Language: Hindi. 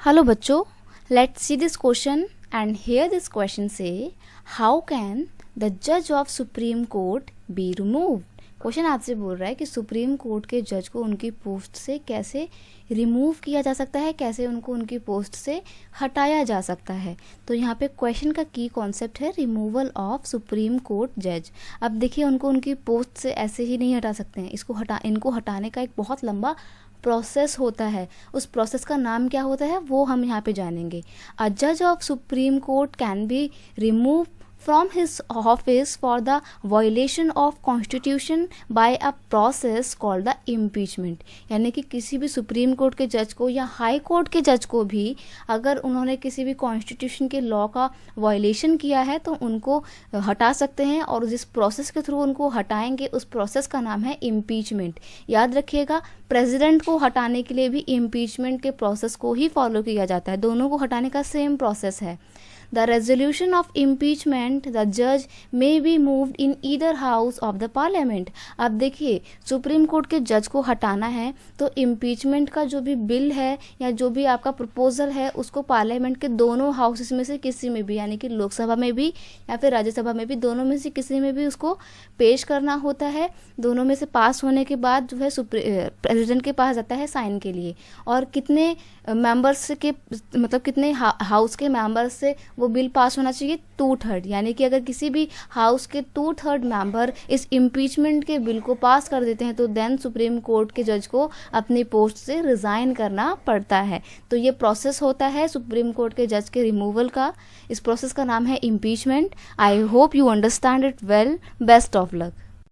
Hello बच्चों, let's see this question and here this question say how can the judge of Supreme Court be removed? Question आपसे बोल रहा है कि सुप्रीम कोर्ट के जज को उनकी पोस्ट से कैसे रिमूव किया जा सकता है, कैसे उनको उनकी पोस्ट से हटाया जा सकता है। तो यहाँ पे क्वेश्चन का की कॉन्सेप्ट है रिमूवल ऑफ सुप्रीम कोर्ट जज। अब देखिए उनको उनकी पोस्ट से ऐसे ही नहीं हटा सकते हैं, इनको हटाने का एक बहुत लंबा प्रोसेस होता है। उस प्रोसेस का नाम क्या होता है वो हम यहाँ पे जानेंगे। अ जज of supreme court can be remove from his office for the violation of constitution by a process called the impeachment। यानी कि किसी भी सुप्रीम कोर्ट के जज को या हाई कोर्ट के जज को भी अगर उन्होंने किसी भी कॉन्स्टिट्यूशन के लॉ का वायलेशन किया है तो उनको हटा सकते हैं, और जिस प्रोसेस के थ्रू उनको हटाएंगे उस प्रोसेस का नाम है इम्पीचमेंट। याद रखिएगा, प्रेसिडेंट को हटाने के लिए भी इम्पीचमेंट के प्रोसेस को ही फॉलो किया जाता है। दोनों को हटाने का सेम प्रोसेस है। The resolution of impeachment, the judge may be moved in either house of the parliament। अब देखिए सुप्रीम कोर्ट के जज को हटाना है तो इम्पीचमेंट का जो भी बिल है या जो भी आपका प्रपोजल है उसको पार्लियामेंट के दोनों हाउसेस में से किसी में भी, यानी कि लोकसभा में भी या फिर राज्यसभा में भी, दोनों में से किसी में भी उसको पेश करना होता है। दोनों में से पास होने के बाद जो है प्रेसिडेंट के पास जाता है साइन के लिए, और कितने मेंबर्स के मतलब कितने हाउस के मेंबर्स से वो बिल पास होना चाहिए, 2/3। यानी कि अगर किसी भी हाउस के 2/3 मेंबर इस इम्पीचमेंट के बिल को पास कर देते हैं तो देन सुप्रीम कोर्ट के जज को अपनी पोस्ट से रिजाइन करना पड़ता है। तो ये प्रोसेस होता है सुप्रीम कोर्ट के जज के रिमूवल का। इस प्रोसेस का नाम है impeachment. I hope you understand it well. Best of luck.